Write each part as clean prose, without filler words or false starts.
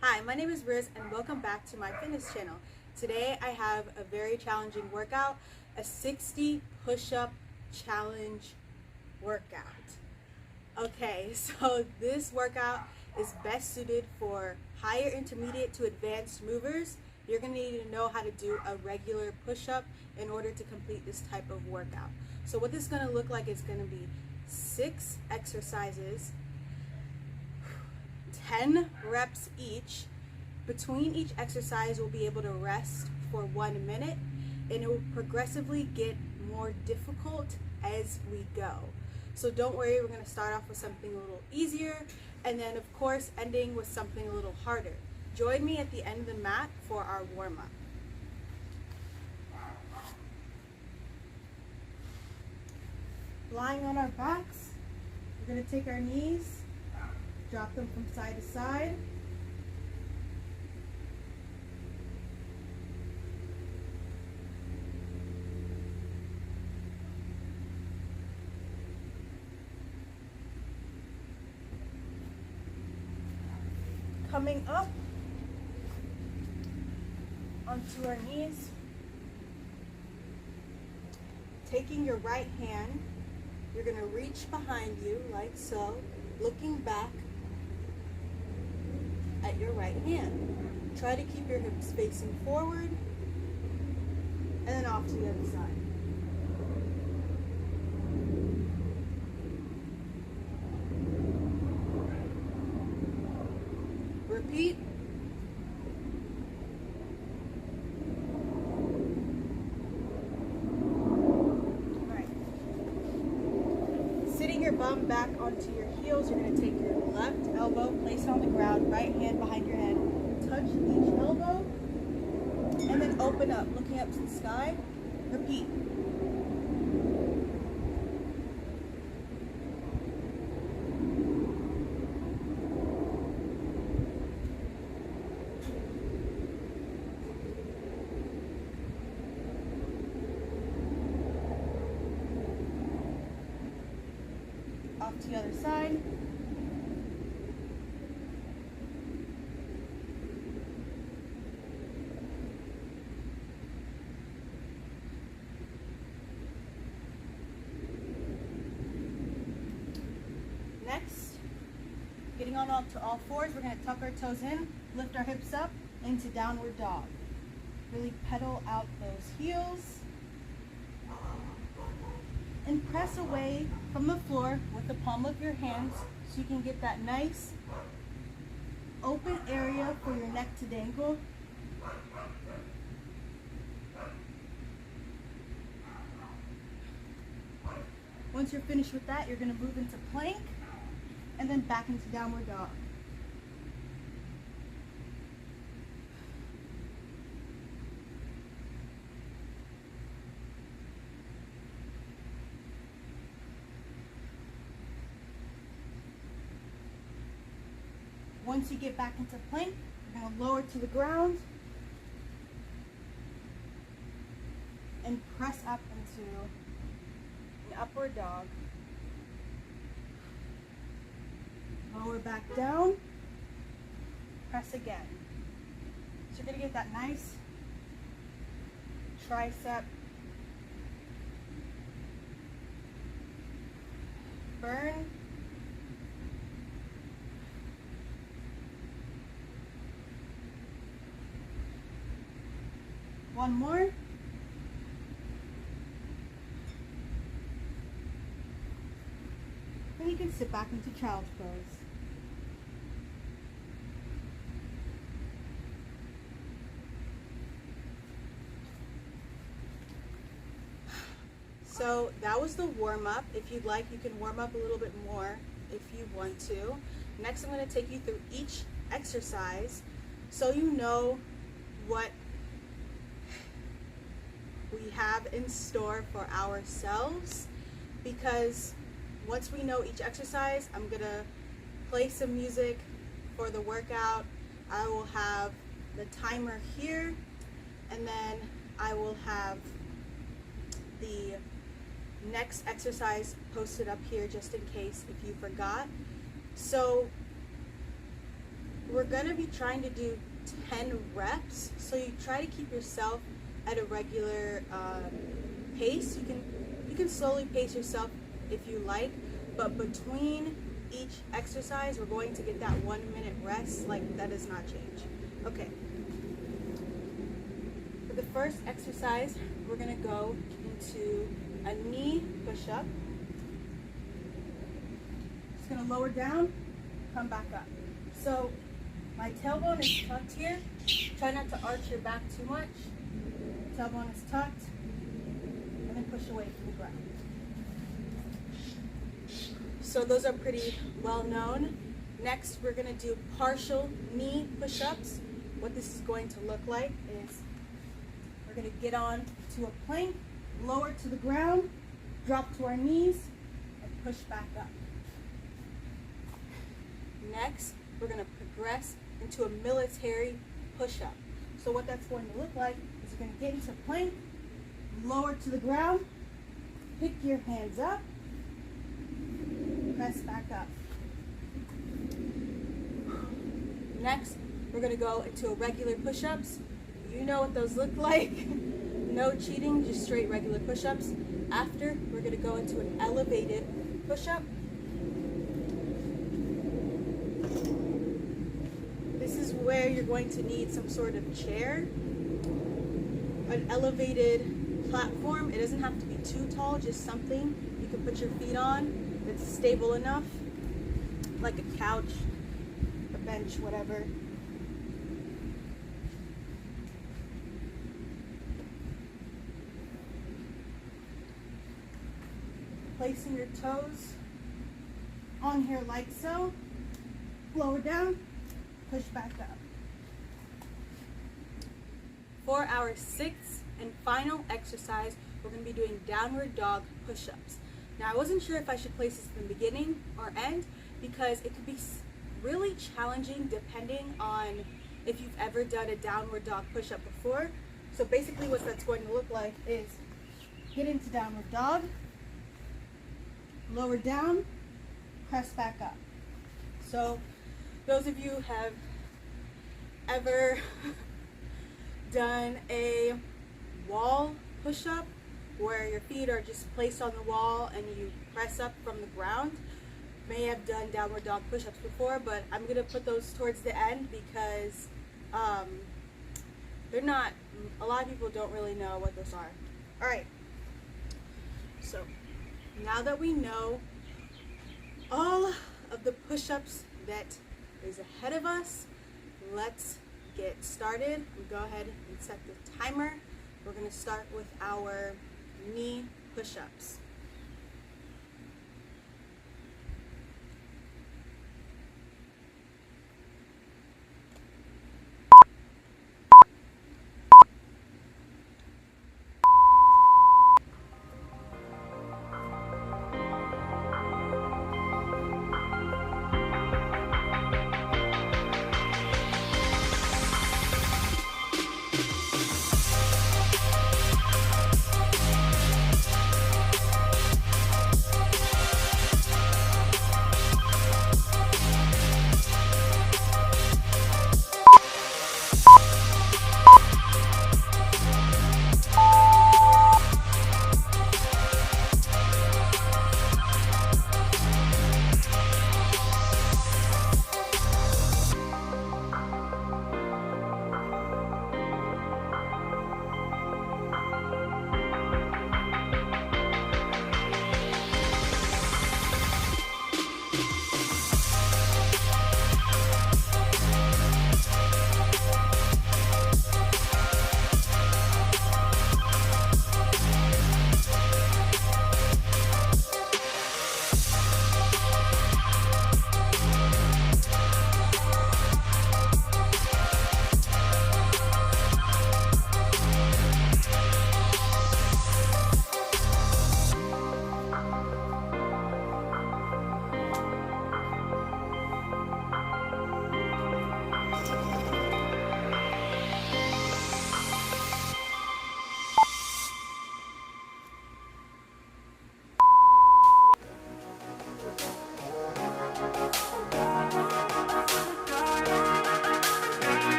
Hi, my name is Riz and welcome back to my fitness channel. Today I have a very challenging workout, a 60 push-up challenge workout. Okay, so this workout is best suited for higher intermediate to advanced movers. You're going to need to know how to do a regular push-up in order to complete this type of workout. So what this is going to look like is going to be 6 exercises, 10 reps each. Between each exercise, we'll be able to rest for 1 minute, and it will progressively get more difficult as we go. So don't worry, we're going to start off with something a little easier, and then of course ending with something a little harder. Join me at the end of the mat for our warm-up. Lying on our backs, we're going to take our knees, drop them from side to side. Coming up onto our knees, taking your right hand, you're going to reach behind you like so, looking back at your right hand. Try to keep your hips facing forward, and then off to the other side. Repeat. All right. Sitting your bum back onto your heels, you're going to take your left elbow, place it on the ground, right hand behind your head, touch each elbow, and then open up, looking up to the sky. Repeat. Off to the other side. Next, getting on up to all fours, we're going to tuck our toes in, lift our hips up into downward dog. Really pedal out those heels. And press away from the floor with the palm of your hands so you can get that nice open area for your neck to dangle. Once you're finished with that, you're going to move into plank and then back into downward dog. Once you get back into plank, you're going to lower to the ground and press up into an upward dog. Lower back down, press again. So you're going to get that nice tricep burn. One more. And you can sit back into child's pose. So that was the warm-up. If you'd like, you can warm up a little bit more if you want to. Next, I'm going to take you through each exercise so you know what we have in store for ourselves, because once we know each exercise, I'm gonna play some music for the workout. I will have the timer here, and then I will have the next exercise posted up here just in case if you forgot. So we're gonna be trying to do 10 reps, so you try to keep yourself at a regular pace. You can slowly pace yourself if you like, but between each exercise we're going to get that 1 minute rest. Like, that does not change. Okay, for the first exercise we're gonna go into a knee push-up. Just gonna lower down, come back up. So my tailbone is tucked here. Try not to arch your back too much. Tailbone is tucked, and then push away from the ground. So those are pretty well known. Next, we're gonna do partial knee push-ups. What this is going to look like is we're gonna get on to a plank, lower to the ground, drop to our knees, and push back up. Next, we're gonna progress into a military push-up. So what that's going to look like is you're gonna get into plank, lower to the ground, pick your hands up, press back up. Next, we're gonna go into a regular push-ups. You know what those look like. No cheating, just straight regular push-ups. After, we're gonna go into an elevated push-up. This is where you're going to need some sort of chair. An elevated platform. It doesn't have to be too tall, just something you can put your feet on that's stable enough, like a couch, a bench, whatever. Placing your toes on here like so. Lower down, push back up. For our sixth and final exercise, we're going to be doing downward dog push-ups. Now, I wasn't sure if I should place this in the beginning or end, because it could be really challenging depending on if you've ever done a downward dog push-up before. So basically what that's going to look like is get into downward dog, lower down, press back up. So those of you have ever done a wall push-up where your feet are just placed on the wall and you press up from the ground, may have done downward dog push-ups before, but I'm going to put those towards the end because they're not, a lot of people don't really know what those are. Alright, so now that we know all of the push-ups that is ahead of us, let's get started. We'll go ahead and set the timer. We're going to start with our knee push-ups.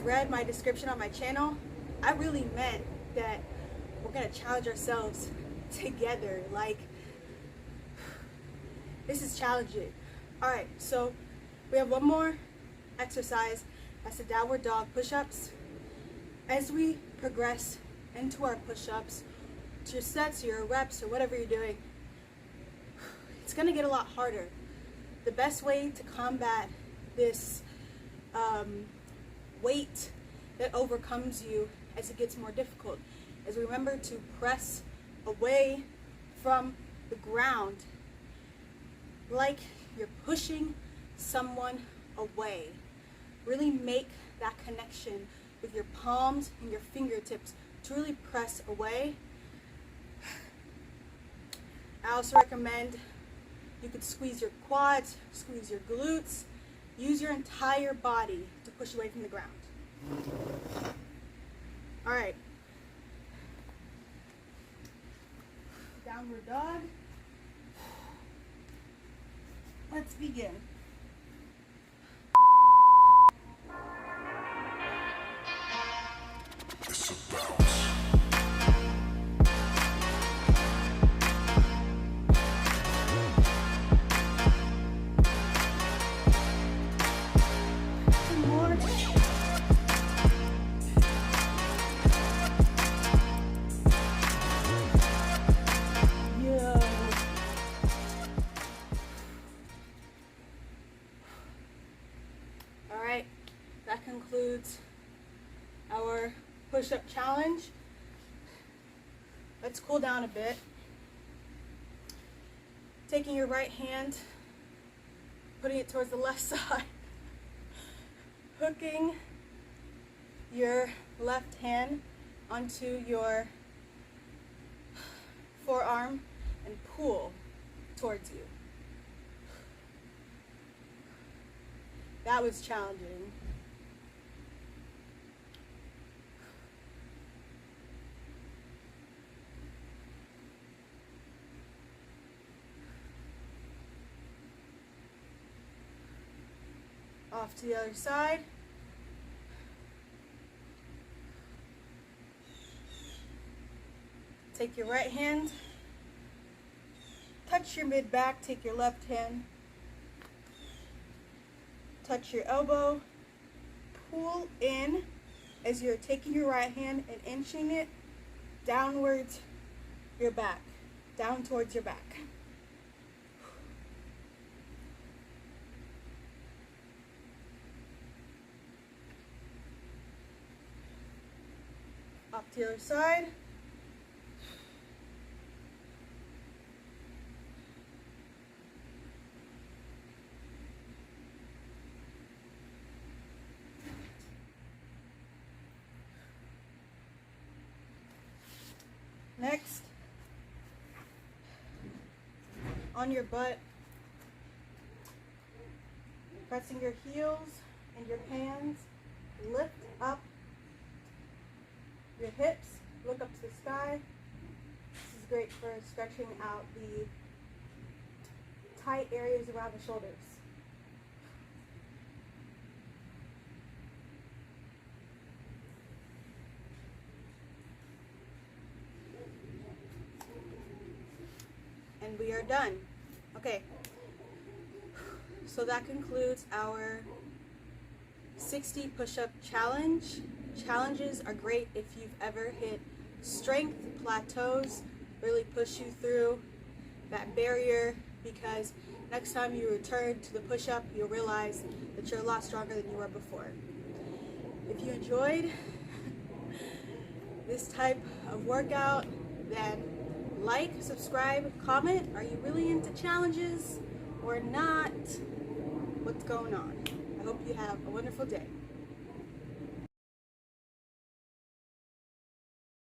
read my description on my channel, I really meant that we're gonna challenge ourselves together. Like, this is challenging. All right, so we have one more exercise. That's the downward dog push-ups. As we progress into our push-ups, to your sets, your reps, or whatever you're doing, it's gonna get a lot harder. The best way to combat this weight that overcomes you as it gets more difficult is remember to press away from the ground like you're pushing someone away. Really make that connection with your palms and your fingertips to really press away. I also recommend you could squeeze your quads, squeeze your glutes, use your entire body to push away from the ground. All right. Downward dog. Let's begin. That concludes our push-up challenge. Let's cool down a bit. Taking your right hand, putting it towards the left side, hooking your left hand onto your forearm and pull towards you. That was challenging. Off to the other side. Take your right hand, touch your mid back, take your left hand, touch your elbow, pull in as you're taking your right hand and inching it downwards your back, down towards your back. Off to the other side. Next, on your butt, pressing your heels and your hands, lift up your hips, look up to the sky. This is great for stretching out the tight areas around the shoulders. And we are done. Okay, so that concludes our 60 push-up challenge. Challenges are great if you've ever hit strength plateaus, really push you through that barrier, because next time you return to the push-up, you'll realize that you're a lot stronger than you were before. If you enjoyed this type of workout, then like, subscribe, comment. Are you really into challenges or not? What's going on? I hope you have a wonderful day.